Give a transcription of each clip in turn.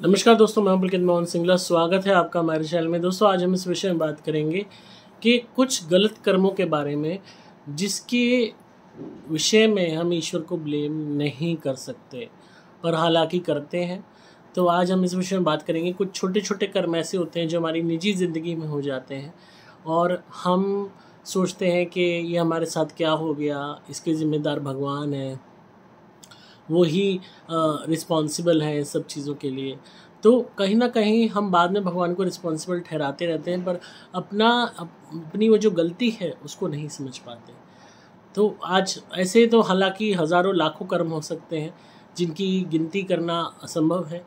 नमस्कार दोस्तों, मैं पुलकित मोहन सिंगला। स्वागत है आपका हमारे चैनल में। दोस्तों, आज हम इस विषय में बात करेंगे कि कुछ गलत कर्मों के बारे में जिसके विषय में हम ईश्वर को ब्लेम नहीं कर सकते पर हालांकि करते हैं। तो आज हम इस विषय में बात करेंगे। कुछ छोटे छोटे कर्म ऐसे होते हैं जो हमारी निजी ज़िंदगी में हो जाते हैं और हम सोचते हैं कि ये हमारे साथ क्या हो गया, इसके ज़िम्मेदार भगवान है, वो ही रिस्पॉन्सिबल है सब चीज़ों के लिए। तो कहीं ना कहीं हम बाद में भगवान को रिस्पॉन्सिबल ठहराते रहते हैं पर अपनी वो जो गलती है उसको नहीं समझ पाते। तो आज ऐसे तो हालांकि हज़ारों लाखों कर्म हो सकते हैं जिनकी गिनती करना असंभव है,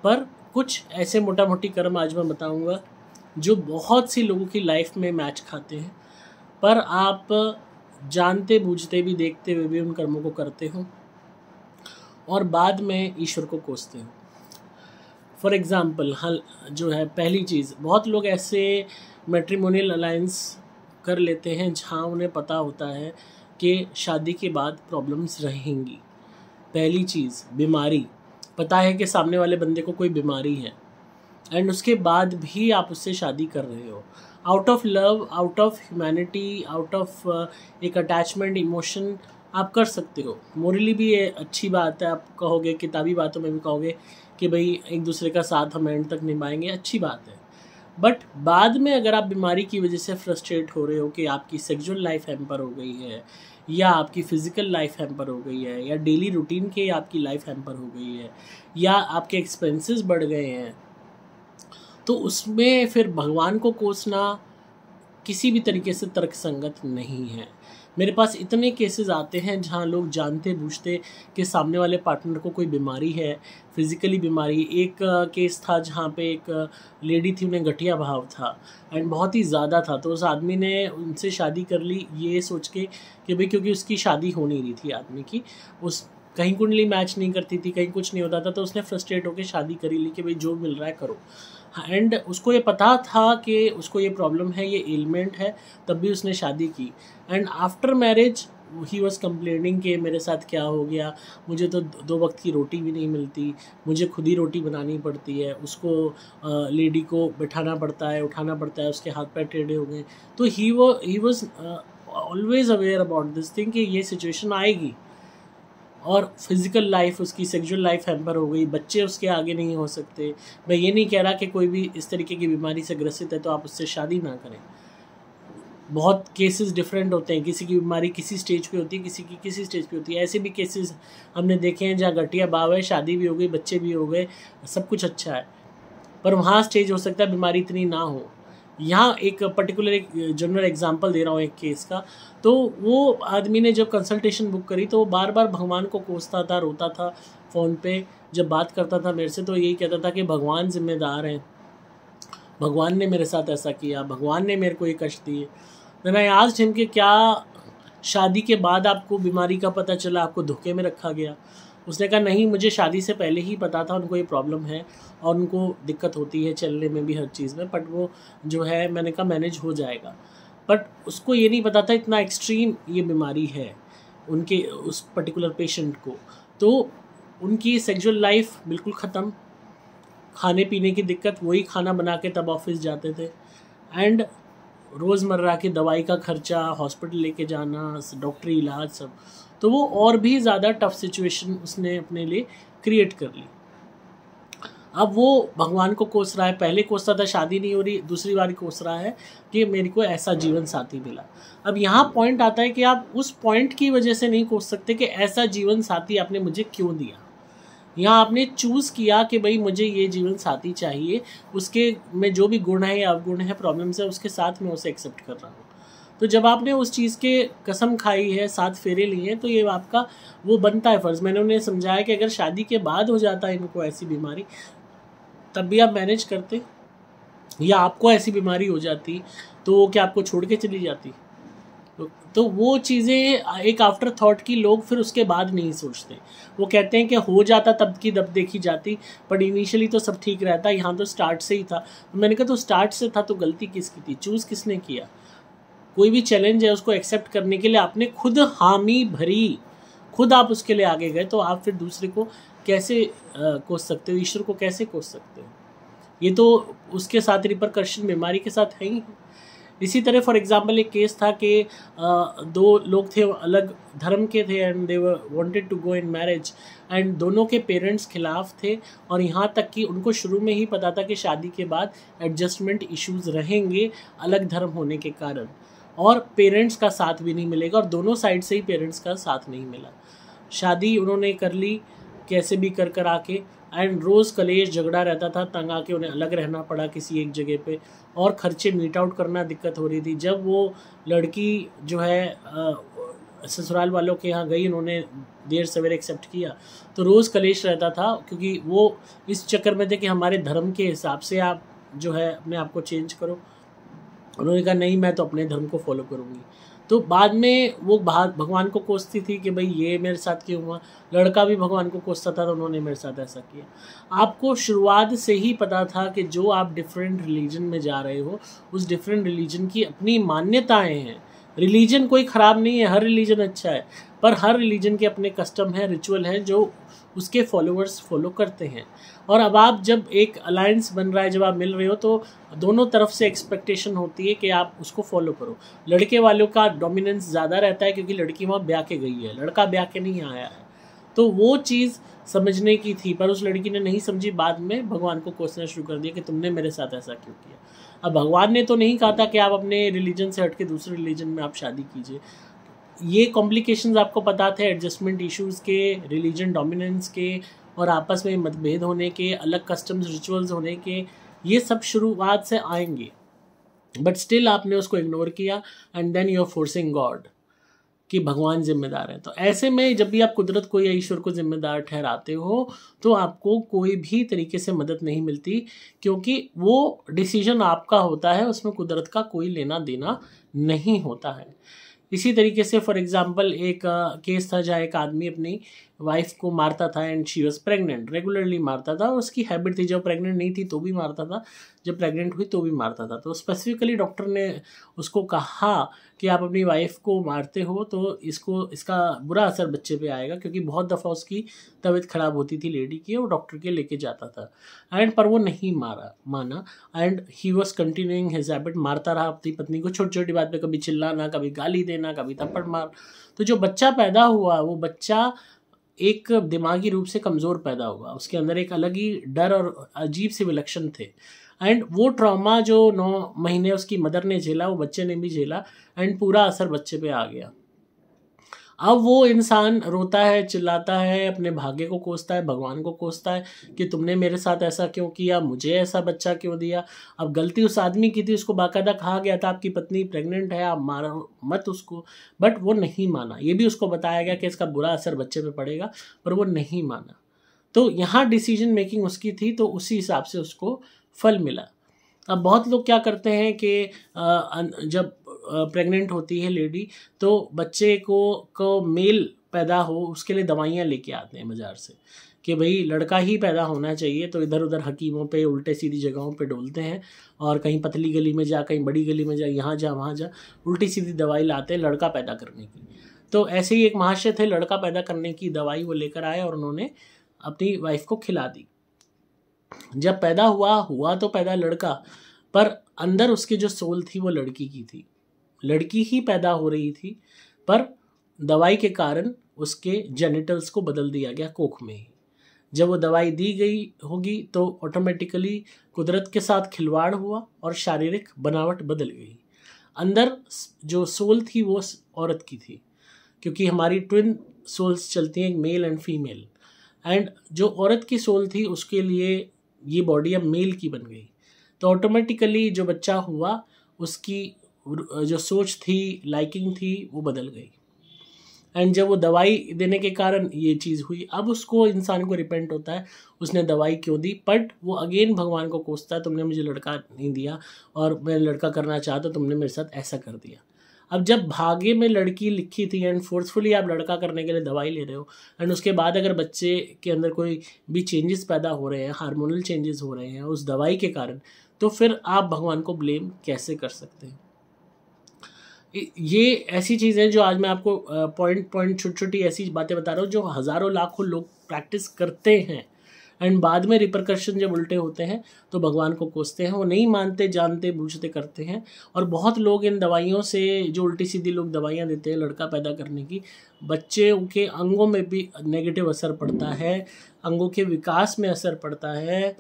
पर कुछ ऐसे मोटा मोटी कर्म आज मैं बताऊंगा जो बहुत सी लोगों की लाइफ में मैच खाते हैं, पर आप जानते बूझते भी, देखते हुए भी उन कर्मों को करते हो और बाद में ईश्वर को कोसते हो। फॉर एग्ज़ाम्पल जो है, पहली चीज़, बहुत लोग ऐसे मैट्रिमोनियल अलायंस कर लेते हैं जहाँ उन्हें पता होता है कि शादी के बाद प्रॉब्लम्स रहेंगी। पहली चीज़, बीमारी। पता है कि सामने वाले बंदे को कोई बीमारी है एंड उसके बाद भी आप उससे शादी कर रहे हो out of love, out of humanity, out of एक अटैचमेंट, इमोशन। आप कर सकते हो। मोरली भी ये अच्छी बात है। आप कहोगे, किताबी बातों में भी कहोगे कि भाई एक दूसरे का साथ हम एंड तक निभाएंगे, अच्छी बात है। बट बाद में अगर आप बीमारी की वजह से फ्रस्ट्रेट हो रहे हो कि आपकी सेक्सुअल लाइफ हैम्पर हो गई है या आपकी फ़िज़िकल लाइफ हैम्पर हो गई है या डेली रूटीन के आपकी लाइफ हैम्पर हो गई है या आपके एक्सपेंसेस बढ़ गए हैं, तो उसमें फिर भगवान को कोसना किसी भी तरीके से तर्कसंगत नहीं है। मेरे पास इतने केसेस आते हैं जहाँ लोग जानते बूझते कि सामने वाले पार्टनर को कोई बीमारी है, फिज़िकली बीमारी। एक केस था जहाँ पे एक लेडी थी, उन्हें गठिया भाव था एंड बहुत ही ज़्यादा था। तो उस आदमी ने उनसे शादी कर ली ये सोच के कि भाई, क्योंकि उसकी शादी हो नहीं रही थी आदमी की, उस कहीं कुंडली मैच नहीं करती थी, कहीं कुछ नहीं होता था, तो उसने फ्रस्ट्रेट होकर शादी करी ली कि भाई जो मिल रहा है करो। एंड उसको ये पता था कि उसको ये प्रॉब्लम है, ये एलिमेंट है, तब भी उसने शादी की। And after marriage he was complaining कि मेरे साथ क्या हो गया, मुझे तो 2 वक्त की रोटी भी नहीं मिलती, मुझे खुद ही रोटी बनानी पड़ती है, उसको लेडी को बिठाना पड़ता है, उठाना पड़ता है, उसके हाथ पैर टेढ़े हो गए। तो he was always aware about this thing कि ये सिचुएशन आएगी। और फिज़िकल लाइफ, उसकी सेक्सुअल लाइफ हैम्पर हो गई, बच्चे उसके आगे नहीं हो सकते। मैं ये नहीं कह रहा कि कोई भी इस तरीके की बीमारी से ग्रसित है तो आप उससे शादी ना करें। बहुत केसेस डिफरेंट होते हैं, किसी की बीमारी किसी स्टेज पे होती है, किसी की किसी स्टेज पे होती है। ऐसे भी केसेस हमने देखे हैं जहाँ गठिया भाव है, शादी भी हो गई, बच्चे भी हो गए, सब कुछ अच्छा है, पर वहाँ स्टेज हो सकता है बीमारी इतनी ना हो। यहाँ एक पर्टिकुलर एक जनरल एग्जांपल दे रहा हूँ एक केस का। तो वो आदमी ने जब कंसल्टेशन बुक करी तो वो बार बार भगवान को कोसता था, रोता था फ़ोन पे। जब बात करता था मेरे से तो यही कहता था कि भगवान जिम्मेदार हैं, भगवान ने मेरे साथ ऐसा किया, भगवान ने मेरे को ये कष्ट दिए। मैंने आई आस्क्ड हिम कि क्या शादी के बाद आपको बीमारी का पता चला, आपको धोखे में रखा गया? उसने कहा नहीं, मुझे शादी से पहले ही पता था उनको ये प्रॉब्लम है और उनको दिक्कत होती है चलने में भी, हर चीज़ में, बट वो जो है, मैंने कहा मैनेज हो जाएगा। बट उसको ये नहीं पता था इतना एक्सट्रीम ये बीमारी है उनके उस पर्टिकुलर पेशेंट को। तो उनकी सेक्सुअल लाइफ बिल्कुल ख़त्म, खाने पीने की दिक्कत, वही खाना बना के तब ऑफिस जाते थे एंड रोज़मर्रा की दवाई का खर्चा, हॉस्पिटल लेके जाना, डॉक्टरी इलाज, सब। तो वो और भी ज़्यादा टफ सिचुएशन उसने अपने लिए क्रिएट कर ली। अब वो भगवान को कोस रहा है। पहले कोसता था शादी नहीं हो रही, दूसरी बार कोस रहा है कि मेरे को ऐसा जीवन साथी मिला। अब यहाँ पॉइंट आता है कि आप उस पॉइंट की वजह से नहीं कोस सकते कि ऐसा जीवन साथी आपने मुझे क्यों दिया। यहाँ आपने चूज़ किया कि भाई मुझे ये जीवन साथी चाहिए, उसके में जो भी गुण है या अवगुण है, प्रॉब्लम्स है, उसके साथ मैं उसे एक्सेप्ट कर रहा हूँ। तो जब आपने उस चीज़ के कसम खाई है, 7 फेरे लिए हैं, तो ये आपका वो बनता है फ़र्ज़। मैंने उन्हें समझाया कि अगर शादी के बाद हो जाता है इनको ऐसी बीमारी, तब भी आप मैनेज करते, या आपको ऐसी बीमारी हो जाती तो वो क्या आपको छोड़ के चली जाती? तो वो चीज़ें एक आफ्टर थॉट की लोग फिर उसके बाद नहीं सोचते। वो कहते हैं कि हो जाता तब की तब देखी जाती, बट इनिशियली तो सब ठीक रहता, यहाँ तो स्टार्ट से ही था। तो मैंने कहा तो स्टार्ट से था तो गलती किसकी थी? चूज़ किसने किया? कोई भी चैलेंज है उसको एक्सेप्ट करने के लिए आपने खुद हामी भरी, खुद आप उसके लिए आगे गए, तो आप फिर दूसरे को कैसे कोस सकते हो, ईश्वर को कैसे कोस सकते हो? ये तो उसके साथ रिपरकशन बीमारी के साथ है ही। इसी तरह फॉर एग्जांपल एक केस था कि दो लोग थे, अलग धर्म के थे and they were wanted to go in marriage and दोनों के पेरेंट्स खिलाफ थे, और यहाँ तक कि उनको शुरू में ही पता था कि शादी के बाद एडजस्टमेंट इश्यूज रहेंगे अलग धर्म होने के कारण, और पेरेंट्स का साथ भी नहीं मिलेगा, और दोनों साइड से ही पेरेंट्स का साथ नहीं मिला। शादी उन्होंने कर ली कैसे भी कर आके, एंड रोज़ कलेश झगड़ा रहता था, तंग आके उन्हें अलग रहना पड़ा किसी एक जगह पे, और खर्चे मीट आउट करना दिक्कत हो रही थी। जब वो लड़की जो है ससुराल वालों के यहाँ गई, उन्होंने देर सवेरे एक्सेप्ट किया, तो रोज़ कलेश रहता था, क्योंकि वो इस चक्कर में थे कि हमारे धर्म के हिसाब से आप जो है अपने आप को चेंज करो। उन्होंने कहा नहीं, मैं तो अपने धर्म को फॉलो करूँगी। तो बाद में वो भगवान को कोसती थी कि भाई ये मेरे साथ क्यों हुआ, लड़का भी भगवान को कोसता था, तो उन्होंने मेरे साथ ऐसा किया। आपको शुरुआत से ही पता था कि जो आप डिफरेंट रिलीजन में जा रहे हो, उस डिफरेंट रिलीजन की अपनी मान्यताएं हैं। रिलीजन कोई ख़राब नहीं है, हर रिलीजन अच्छा है, पर हर रिलीजन के अपने कस्टम हैं, रिचुअल हैं जो उसके फॉलोअर्स फॉलो करते हैं। और अब आप जब एक अलायंस बन रहा है, जब आप मिल रहे हो, तो दोनों तरफ से एक्सपेक्टेशन होती है कि आप उसको फॉलो करो। लड़के वालों का डोमिनेंस ज़्यादा रहता है क्योंकि लड़की वहाँ ब्याह के गई है, लड़का ब्याह के नहीं आया है। तो वो चीज़ समझने की थी, पर उस लड़की ने नहीं समझी। बाद में भगवान को कोसना शुरू कर दिया कि तुमने मेरे साथ ऐसा क्यों किया। अब भगवान ने तो नहीं कहा था कि आप अपने रिलीजन से हट के दूसरे रिलीजन में आप शादी कीजिए। ये कॉम्प्लिकेशंस आपको पता थे, एडजस्टमेंट इश्यूज़ के, रिलीजन डोमिनेंस के, और आपस में मतभेद होने के, अलग कस्टम्स रिचुअल्स होने के, ये सब शुरुआत से आएंगे, बट स्टिल आपने उसको इग्नोर किया, and then you are forcing God कि भगवान जिम्मेदार है। तो ऐसे में जब भी आप कुदरत को या ईश्वर को जिम्मेदार ठहराते हो, तो आपको कोई भी तरीके से मदद नहीं मिलती, क्योंकि वो डिसीजन आपका होता है, उसमें कुदरत का कोई लेना देना नहीं होता है। इसी तरीके से फॉर एग्जांपल एक केस था जहाँ एक आदमी अपनी वाइफ को मारता था and she was pregnant, regularly मारता था, और उसकी हैबिट थी, जब प्रेग्नेंट नहीं थी तो भी मारता था, जब प्रेग्नेंट हुई तो भी मारता था। तो स्पेसिफिकली डॉक्टर ने उसको कहा कि आप अपनी वाइफ को मारते हो तो इसका बुरा असर बच्चे पे आएगा, क्योंकि बहुत दफ़ा उसकी तबीयत ख़राब होती थी लेडी की, और डॉक्टर के लेके जाता था, एंड पर वो नहीं माना, and he was continuing his habit, मारता रहा अपनी पत्नी को, छोटी छोटी बात पे, कभी चिल्लाना, कभी गाली देना, कभी थप्पड़ मार। तो जो बच्चा पैदा हुआ, वो बच्चा एक दिमागी रूप से कमज़ोर पैदा हुआ, उसके अंदर एक अलग ही डर और अजीब से विलक्षण थे, एंड वो ट्रॉमा जो 9 महीने उसकी मदर ने झेला, वो बच्चे ने भी झेला, एंड पूरा असर बच्चे पे आ गया। अब वो इंसान रोता है, चिल्लाता है, अपने भाग्य को कोसता है, भगवान को कोसता है कि तुमने मेरे साथ ऐसा क्यों किया, मुझे ऐसा बच्चा क्यों दिया। अब गलती उस आदमी की थी, उसको बाकायदा कहा गया था आपकी पत्नी प्रेग्नेंट है, आप मारो मत उसको, बट वो नहीं माना। ये भी उसको बताया गया कि इसका बुरा असर बच्चे पे पड़ेगा, पर वो नहीं माना। तो यहाँ डिसीजन मेकिंग उसकी थी, तो उसी हिसाब से उसको फल मिला। अब बहुत लोग क्या करते हैं कि जब प्रेग्नेंट होती है लेडी, तो बच्चे को मेल पैदा हो उसके लिए दवाइयाँ लेके आते हैं बाज़ार से कि भाई लड़का ही पैदा होना चाहिए, तो इधर उधर हकीमों पे उल्टे सीधी जगहों पे डोलते हैं, और कहीं पतली गली में जा, कहीं बड़ी गली में जा, यहाँ जा वहाँ जा, उल्टी सीधी दवाई लाते हैं लड़का पैदा करने की। तो ऐसे ही एक महाशय थे, लड़का पैदा करने की दवाई वो लेकर आए और उन्होंने अपनी वाइफ को खिला दी। जब पैदा हुआ तो पैदा लड़का, पर अंदर उसकी जो सोल थी वो लड़की की थी, लड़की ही पैदा हो रही थी, पर दवाई के कारण उसके जेनिटल्स को बदल दिया गया कोख में ही। जब वो दवाई दी गई होगी तो ऑटोमेटिकली कुदरत के साथ खिलवाड़ हुआ और शारीरिक बनावट बदल गई। अंदर जो सोल थी वो औरत की थी, क्योंकि हमारी ट्विन सोल्स चलती हैं, एक मेल एंड फीमेल, एंड जो औरत की सोल थी उसके लिए ये बॉडी अब मेल की बन गई। तो ऑटोमेटिकली जो बच्चा हुआ उसकी जो सोच थी, लाइकिंग थी, वो बदल गई, एंड जब वो दवाई देने के कारण ये चीज़ हुई, अब उसको इंसान को रिपेंट होता है उसने दवाई क्यों दी, बट वो अगेन भगवान को कोसता है, तुमने मुझे लड़का नहीं दिया और मैं लड़का करना चाहता, तुमने मेरे साथ ऐसा कर दिया। अब जब भाग्य में लड़की लिखी थी एंड फोर्सफुली आप लड़का करने के लिए दवाई ले रहे हो, एंड उसके बाद अगर बच्चे के अंदर कोई भी चेंजेस पैदा हो रहे हैं, हार्मोनल चेंजेस हो रहे हैं उस दवाई के कारण, तो फिर आप भगवान को ब्लेम कैसे कर सकते हैं। ये ऐसी चीज़ें जो आज मैं आपको पॉइंट छोटी छोटी ऐसी बातें बता रहा हूँ जो हज़ारों लाखों लोग प्रैक्टिस करते हैं एंड बाद में रिपरकशन जब उल्टे होते हैं तो भगवान को कोसते हैं। वो नहीं मानते, जानते बूझते करते हैं। और बहुत लोग इन दवाइयों से, जो उल्टी सीधी लोग दवाइयाँ देते हैं लड़का पैदा करने की, बच्चे के अंगों में भी नेगेटिव असर पड़ता है, अंगों के विकास में असर पड़ता है,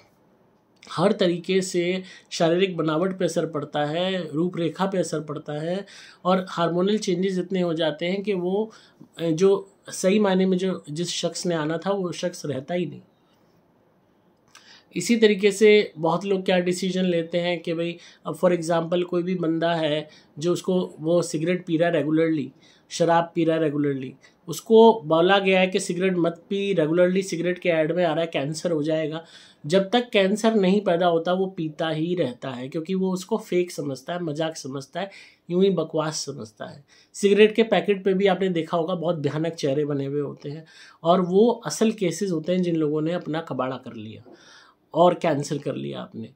हर तरीके से शारीरिक बनावट पे असर पड़ता है, रूपरेखा पे असर पड़ता है, और हार्मोनल चेंजेस इतने हो जाते हैं कि वो जो सही मायने में जो जिस शख्स ने आना था वो शख्स रहता ही नहीं। इसी तरीके से बहुत लोग क्या डिसीजन लेते हैं कि भाई, अब फॉर एग्जांपल कोई भी बंदा है जो उसको, वो सिगरेट पी रहा है रेगुलरली, शराब पी रहा है रेगुलरली, उसको बोला गया है कि सिगरेट मत पी, रेगुलरली सिगरेट के ऐड में आ रहा है कैंसर हो जाएगा। जब तक कैंसर नहीं पैदा होता वो पीता ही रहता है, क्योंकि वो उसको फेक समझता है, मजाक समझता है, यूं ही बकवास समझता है। सिगरेट के पैकेट पे भी आपने देखा होगा बहुत भयानक चेहरे बने हुए होते हैं, और वो असल केसेस होते हैं जिन लोगों ने अपना कबाड़ा कर लिया और कैंसिल कर लिया आपने।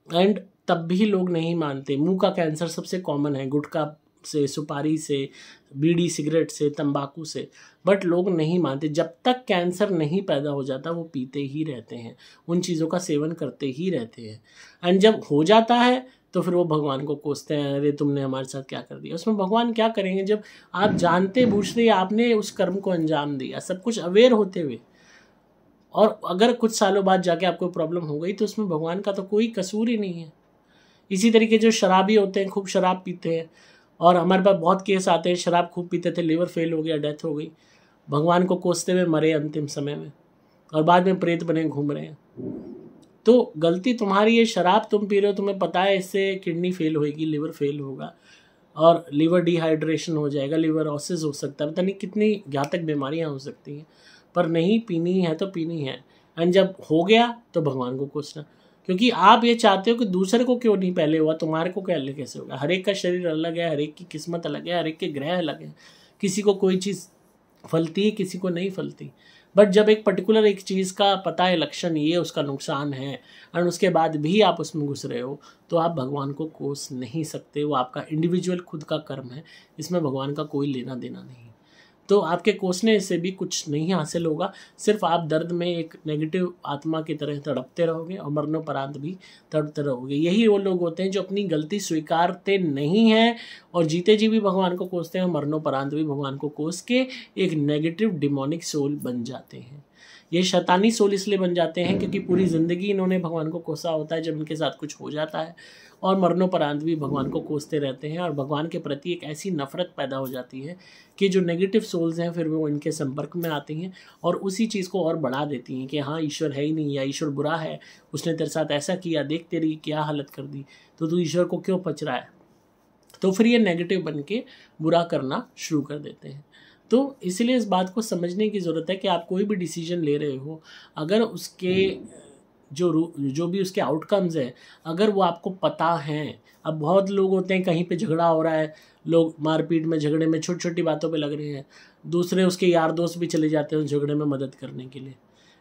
एंड तब भी लोग नहीं मानते। मुंह का कैंसर सबसे कॉमन है, गुटखा से, सुपारी से, बीड़ी सिगरेट से, तंबाकू से, बट लोग नहीं मानते। जब तक कैंसर नहीं पैदा हो जाता वो पीते ही रहते हैं, उन चीज़ों का सेवन करते ही रहते हैं। एंड जब हो जाता है तो फिर वो भगवान को कोसते हैं, अरे तुमने हमारे साथ क्या कर दिया। उसमें भगवान क्या करेंगे जब आप जानते बूझते आपने उस कर्म को अंजाम दिया, सब कुछ अवेयर होते हुए, और अगर कुछ सालों बाद जाके आपको प्रॉब्लम हो गई तो उसमें भगवान का तो कोई कसूर ही नहीं है। इसी तरीके जो शराबी होते हैं, खूब शराब पीते हैं, और हमारे पास बहुत केस आते हैं, शराब खूब पीते थे, लिवर फेल हो गया, डेथ हो गई, भगवान को कोसते हुए मरे अंतिम समय में, और बाद में प्रेत बने घूम रहे हैं। तो गलती तुम्हारी है, शराब तुम पी रहे हो, तुम्हें पता है इससे किडनी फेल होएगी, लिवर फेल होगा, और लिवर डिहाइड्रेशन हो जाएगा, लिवर ऑसिस हो सकता है, पता नहीं कितनी घातक बीमारियां हो सकती हैं, पर नहीं, पीनी है तो पीनी है। एंड जब हो गया तो भगवान को कोसना, क्योंकि आप ये चाहते हो कि दूसरे को क्यों नहीं पहले हुआ, तुम्हारे को पहले कैसे होगा। हर एक का शरीर अलग है, हर एक की किस्मत अलग है, हर एक के ग्रह अलग है, किसी को कोई चीज़ फलती है, किसी को नहीं फलती। बट जब एक पर्टिकुलर एक चीज़ का पता है, लक्षण ये उसका नुकसान है, और उसके बाद भी आप उसमें घुस रहे हो, तो आप भगवान को कोस नहीं सकते। वो आपका इंडिविजुअल खुद का कर्म है, इसमें भगवान का कोई लेना देना नहीं। तो आपके कोसने से भी कुछ नहीं हासिल होगा, सिर्फ आप दर्द में एक नेगेटिव आत्मा की तरह तड़पते रहोगे, और मरणोपरांत भी तड़पते रहोगे। यही वो लोग होते हैं जो अपनी गलती स्वीकारते नहीं हैं, और जीते जी भी भगवान को कोसते हैं, मरणोपरांत भी भगवान को कोस के एक नेगेटिव डिमोनिक सोल बन जाते हैं। ये शैतानी सोल इसलिए बन जाते हैं क्योंकि पूरी ज़िंदगी इन्होंने भगवान को कोसा होता है। जब इनके साथ कुछ हो जाता है, और मरणोपरांत भी भगवान को कोसते रहते हैं, और भगवान के प्रति एक ऐसी नफरत पैदा हो जाती है कि जो नेगेटिव सोल्स हैं फिर वो इनके संपर्क में आती हैं, और उसी चीज़ को और बढ़ा देती हैं कि हाँ ईश्वर है ही नहीं, या ईश्वर बुरा है, उसने तेरे साथ ऐसा किया, देख तेरी क्या हालत कर दी, तो तू ईश्वर को क्यों पच रहा है। तो फिर ये नेगेटिव बन के बुरा करना शुरू कर देते हैं। तो इसलिए इस बात को समझने की ज़रूरत है कि आप कोई भी डिसीजन ले रहे हो, अगर उसके जो भी उसके आउटकम्स हैं, अगर वो आपको पता हैं। अब बहुत लोग होते हैं, कहीं पे झगड़ा हो रहा है, लोग मारपीट में, झगड़े में, छोटी छोटी बातों पे लग रहे हैं, दूसरे उसके यार दोस्त भी चले जाते हैं उस झगड़े में मदद करने के लिए।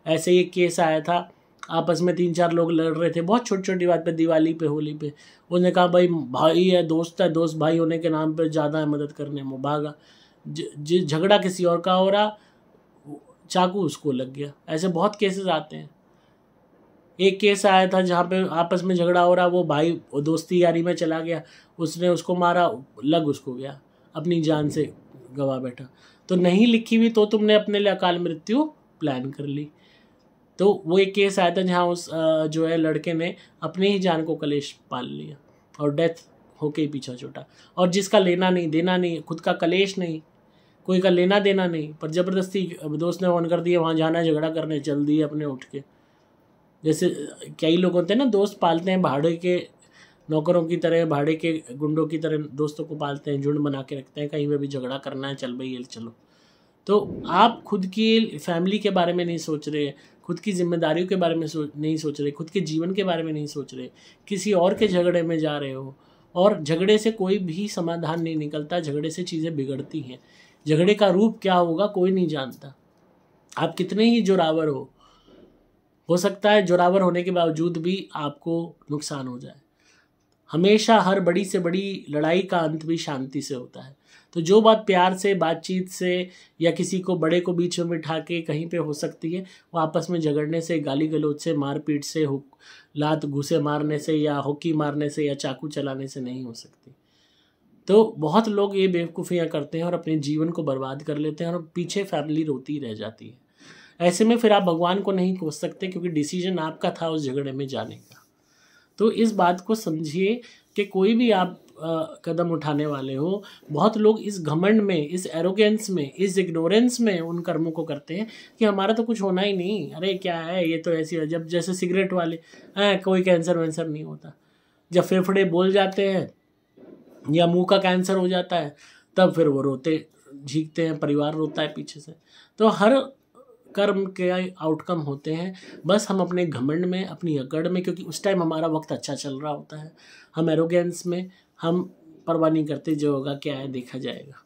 ऐसे ही एक केस आया था, आपस में 3-4 लोग लड़ रहे थे बहुत छोटी छोटी बात पे, दिवाली पे, होली पे। उसने कहा भाई भाई है, दोस्त भाई होने के नाम पे ज़्यादा है मदद करने में, भागा। झगड़ा किसी और का हो रहा, चाकू उसको लग गया। ऐसे बहुत केसेस आते हैं। एक केस आया था जहाँ पे आपस में झगड़ा हो रहा, वो भाई दोस्ती यारी में चला गया, उसने उसको मारा, लग उसको गया, अपनी जान से गवा बैठा। तो नहीं लिखी हुई तो तुमने अपने लिए अकाल मृत्यु प्लान कर ली। तो वो एक केस आया था जहाँ उस जो है लड़के ने अपनी ही जान को कलेश पाल लिया, और डेथ होके ही पीछा छूटा। और जिसका लेना नहीं देना नहीं, खुद का कलेश नहीं, कोई का लेना देना नहीं, पर ज़बरदस्ती दोस्त ने ऑन कर दिया, वहाँ जाना है झगड़ा करने, चल दिए अपने उठ के। जैसे कई लोग होते हैं ना, दोस्त पालते हैं भाड़े के नौकरों की तरह, भाड़े के गुंडों की तरह दोस्तों को पालते हैं, झुंड बना के रखते हैं, कहीं पे भी झगड़ा करना है, चल भाई ये चलो। तो आप खुद की फैमिली के बारे में नहीं सोच रहे, खुद की जिम्मेदारियों के बारे में नहीं सोच रहे, खुद के जीवन के बारे में नहीं सोच रहे, किसी और के झगड़े में जा रहे हो। और झगड़े से कोई भी समाधान नहीं निकलता, झगड़े से चीज़ें बिगड़ती हैं। झगड़े का रूप क्या होगा कोई नहीं जानता। आप कितने ही जोरावर हो सकता है जोरावर होने के बावजूद भी आपको नुकसान हो जाए। हमेशा हर बड़ी से बड़ी लड़ाई का अंत भी शांति से होता है। तो जो बात प्यार से, बातचीत से या किसी को बड़े को बीच में बिठा के कहीं पे हो सकती है, वो आपस में झगड़ने से, गाली गलौज से, मारपीट से, लात घूसे मारने से या हॉकी मारने से या चाकू चलाने से नहीं हो सकती। तो बहुत लोग ये बेवकूफ़ियाँ करते हैं और अपने जीवन को बर्बाद कर लेते हैं और पीछे फैमिली रोती रह जाती है। ऐसे में फिर आप भगवान को नहीं कोस सकते, क्योंकि डिसीजन आपका था उस झगड़े में जाने का। तो इस बात को समझिए कि कोई भी आप कदम उठाने वाले हो, बहुत लोग इस घमंड में, इस एरोगेंस में, इस इग्नोरेंस में उन कर्मों को करते हैं कि हमारा तो कुछ होना ही नहीं, अरे क्या है ये तो ऐसी है। जब जैसे सिगरेट वाले कोई कैंसर वैंसर नहीं होता, जब फेफड़े बोल जाते हैं या मुंह का कैंसर हो जाता है तब फिर वो रोते झीकते हैं, परिवार रोता है पीछे से। तो हर कर्म के आउटकम होते हैं, बस हम अपने घमंड में, अपनी अकड़ में, क्योंकि उस टाइम हमारा वक्त अच्छा चल रहा होता है, हम एरोगेंस में हम परवाह नहीं करते, जो होगा क्या है देखा जाएगा।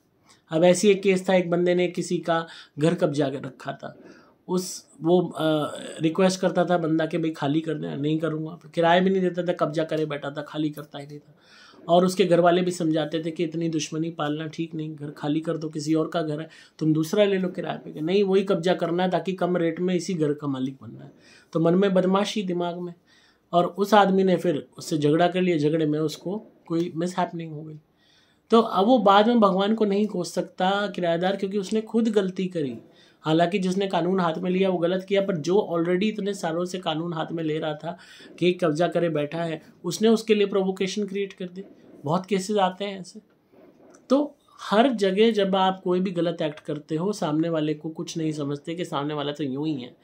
अब ऐसी एक केस था, एक बंदे ने किसी का घर कब्जा कर रखा था, वो रिक्वेस्ट करता था बंदा कि भाई खाली कर देना, नहीं करूँगा, किराया भी नहीं देता था, कब्जा करे बैठा था, खाली करता ही नहीं था। और उसके घर वाले भी समझाते थे कि इतनी दुश्मनी पालना ठीक नहीं, घर खाली कर दो, किसी और का घर है, तुम दूसरा ले लो किराए पे। नहीं, वही कब्जा करना है ताकि कम रेट में इसी घर का मालिक बनना है। तो मन में बदमाशी दिमाग में, और उस आदमी ने फिर उससे झगड़ा कर लिया, झगड़े में उसको कोई मिस हैपनिंग हो गई। तो अब वो बाद में भगवान को नहीं कोस सकता किराएदार, क्योंकि उसने खुद गलती करी। हालांकि जिसने कानून हाथ में लिया वो गलत किया, पर जो ऑलरेडी इतने सालों से कानून हाथ में ले रहा था कि कब्जा करे बैठा है, उसने उसके लिए प्रोवोकेशन क्रिएट कर दी। बहुत केसेस आते हैं ऐसे। तो हर जगह जब आप कोई भी गलत एक्ट करते हो, सामने वाले को कुछ नहीं समझते कि सामने वाला तो यूं ही है,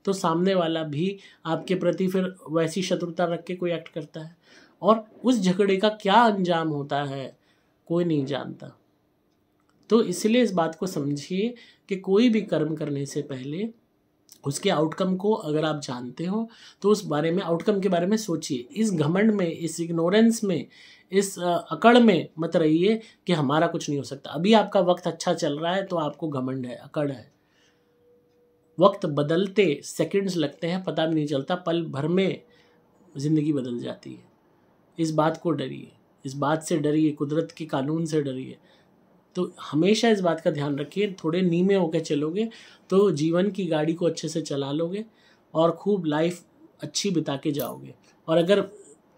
तो सामने वाला भी आपके प्रति फिर वैसी शत्रुता रख के कोई एक्ट करता है, और उस झगड़े का क्या अंजाम होता है कोई नहीं जानता। तो इसलिए इस बात को समझिए कि कोई भी कर्म करने से पहले उसके आउटकम को अगर आप जानते हो तो उस बारे में, आउटकम के बारे में सोचिए। इस घमंड में, इस इग्नोरेंस में, इस अकड़ में मत रहिए कि हमारा कुछ नहीं हो सकता। अभी आपका वक्त अच्छा चल रहा है तो आपको घमंड है, अकड़ है। वक्त बदलते सेकंड्स लगते हैं, पता भी नहीं चलता, पल भर में ज़िंदगी बदल जाती है। इस बात को डरिए, इस बात से डरिए, कुदरत के कानून से डरिए। तो हमेशा इस बात का ध्यान रखिए, थोड़े नीमे होकर चलोगे तो जीवन की गाड़ी को अच्छे से चला लोगे और खूब लाइफ अच्छी बिता के जाओगे। और अगर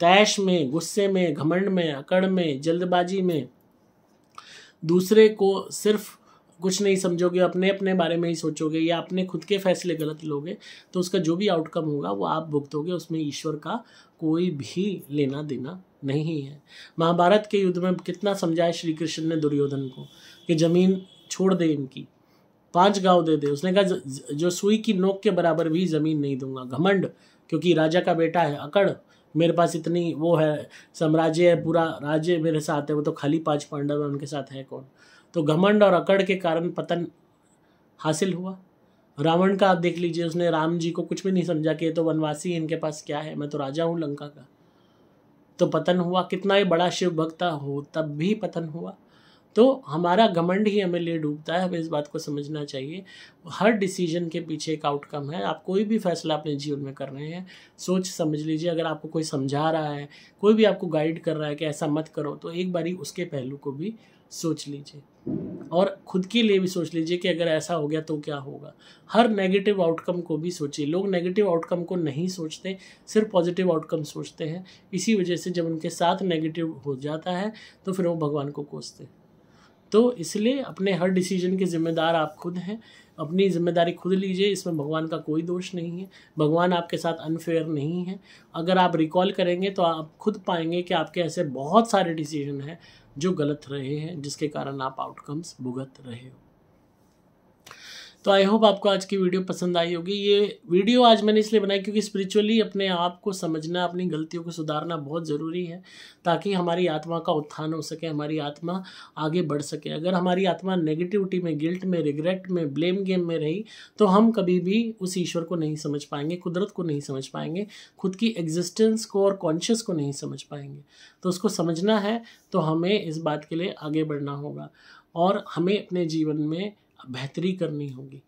तैश में, गुस्से में, घमंड में, अकड़ में, जल्दबाजी में दूसरे को सिर्फ कुछ नहीं समझोगे, अपने अपने बारे में ही सोचोगे या अपने खुद के फैसले गलत लोगे, तो उसका जो भी आउटकम होगा वो आप भुगतोगे। उसमें ईश्वर का कोई भी लेना देना नहीं है। महाभारत के युद्ध में कितना समझाया श्री कृष्ण ने दुर्योधन को कि जमीन छोड़ दे, इनकी 5 गांव दे दे। उसने कहा जो सुई की नोक के बराबर भी जमीन नहीं दूंगा। घमंड, क्योंकि राजा का बेटा है। अकड़, मेरे पास इतनी वो है, साम्राज्य है, पूरा राज्य मेरे साथ है, वो तो खाली 5 पांडव है, उनके साथ है कौन। तो घमंड और अकड़ के कारण पतन हासिल हुआ। रावण का आप देख लीजिए, उसने राम जी को कुछ भी नहीं समझा कि ये तो वनवासी, इनके पास क्या है, मैं तो राजा हूँ लंका का। तो पतन हुआ। कितना ही बड़ा शिव भक्ता हो तब भी पतन हुआ। तो हमारा घमंड ही हमें ले डूबता है। हमें इस बात को समझना चाहिए, हर डिसीजन के पीछे एक आउटकम है। आप कोई भी फैसला अपने जीवन में कर रहे हैं, सोच समझ लीजिए। अगर आपको कोई समझा रहा है, कोई भी आपको गाइड कर रहा है कि ऐसा मत करो, तो एक बारी उसके पहलू को भी सोच लीजिए और खुद के लिए भी सोच लीजिए कि अगर ऐसा हो गया तो क्या होगा। हर नेगेटिव आउटकम को भी सोचिए। लोग नेगेटिव आउटकम को नहीं सोचते, सिर्फ पॉजिटिव आउटकम सोचते हैं। इसी वजह से जब उनके साथ नेगेटिव हो जाता है तो फिर वो भगवान को कोसते हैं। तो इसलिए अपने हर डिसीजन के जिम्मेदार आप खुद हैं। अपनी जिम्मेदारी खुद लीजिए, इसमें भगवान का कोई दोष नहीं है। भगवान आपके साथ अनफेयर नहीं है। अगर आप रिकॉल करेंगे तो आप खुद पाएंगे कि आपके ऐसे बहुत सारे डिसीजन हैं जो गलत रहे हैं, जिसके कारण आप आउटकम्स भुगत रहे हो। तो आई होप आपको आज की वीडियो पसंद आई होगी। ये वीडियो आज मैंने इसलिए बनाई क्योंकि स्पिरिचुअली अपने आप को समझना, अपनी गलतियों को सुधारना बहुत ज़रूरी है, ताकि हमारी आत्मा का उत्थान हो सके, हमारी आत्मा आगे बढ़ सके। अगर हमारी आत्मा नेगेटिविटी में, गिल्ट में, रिग्रेट में, ब्लेम गेम में रही तो हम कभी भी उस ईश्वर को नहीं समझ पाएंगे, कुदरत को नहीं समझ पाएंगे, खुद की एग्जिस्टेंस को और कॉन्शियस को नहीं समझ पाएंगे। तो उसको समझना है तो हमें इस बात के लिए आगे बढ़ना होगा और हमें अपने जीवन में बेहतरी करनी होगी।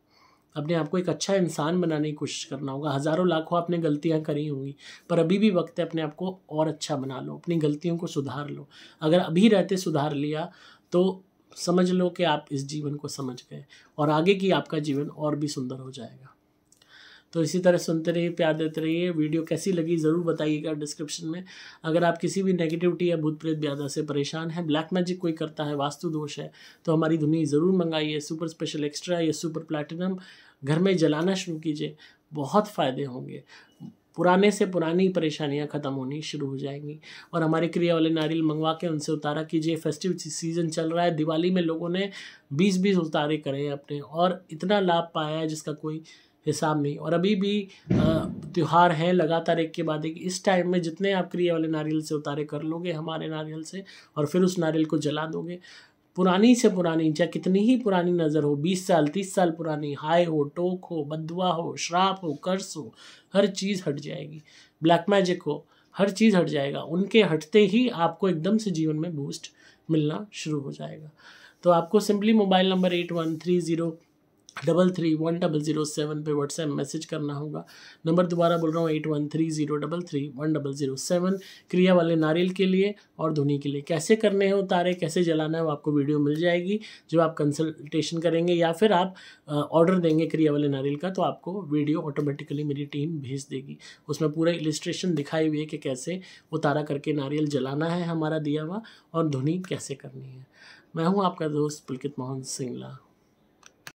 अपने आप को एक अच्छा इंसान बनाने की कोशिश करना होगा। हज़ारों लाखों आपने गलतियां करी होंगी, पर अभी भी वक्त है अपने आप को और अच्छा बना लो, अपनी गलतियों को सुधार लो। अगर अभी रहते सुधार लिया तो समझ लो कि आप इस जीवन को समझ गए और आगे की आपका जीवन और भी सुंदर हो जाएगा। तो इसी तरह सुनते रहिए, प्यार देते रहिए। वीडियो कैसी लगी ज़रूर बताइएगा डिस्क्रिप्शन में। अगर आप किसी भी नेगेटिविटी या भूत प्रेत ब्यादा से परेशान हैं, ब्लैक मैजिक कोई करता है, वास्तु दोष है, तो हमारी धुनी ज़रूर मंगाइए। सुपर स्पेशल एक्स्ट्रा या सुपर प्लैटिनम घर में जलाना शुरू कीजिए, बहुत फ़ायदे होंगे। पुराने से पुरानी परेशानियां ख़त्म होनी शुरू हो जाएंगी। और हमारे क्रिया वाले नारियल मंगवा के उनसे उतारा कीजिए। फेस्टिव सीज़न चल रहा है, दिवाली में लोगों ने 20-20 उतारे करे हैं अपने, और इतना लाभ पाया है जिसका कोई हिसाब नहीं। और अभी भी त्यौहार हैं लगातार एक के बाद एक। इस टाइम में जितने आप क्रिया वाले नारियल से उतारे कर लोगे हमारे नारियल से, और फिर उस नारियल को जला दोगे, पुरानी से पुरानी, चाहे कितनी ही पुरानी नज़र हो, 20 साल 30 साल पुरानी, हाय हो, टोक हो, बदुआ हो, श्राप हो, कर्स हो, हर चीज़ हट जाएगी। ब्लैक मैजिक हो, हर चीज़ हट जाएगा। उनके हटते ही आपको एकदम से जीवन में बूस्ट मिलना शुरू हो जाएगा। तो आपको सिंपली मोबाइल नंबर 8130331007 पे व्हाट्सएप मैसेज करना होगा। नंबर दोबारा बोल रहा हूँ, 8130331007, क्रिया वाले नारियल के लिए और धुनी के लिए। कैसे करने हैं उतारे, कैसे जलाना है, वो आपको वीडियो मिल जाएगी जब आप कंसल्टेशन करेंगे, या फिर आप ऑर्डर देंगे क्रिया वाले नारियल का, तो आपको वीडियो ऑटोमेटिकली मेरी टीम भेज देगी। उसमें पूरा इलिस्ट्रेशन दिखाई हुई है कि कैसे उतारा करके नारियल जलाना है हमारा दिया हुआ, और धुनी कैसे करनी है। मैं हूँ आपका दोस्त पुलकित मोहन सिंगला।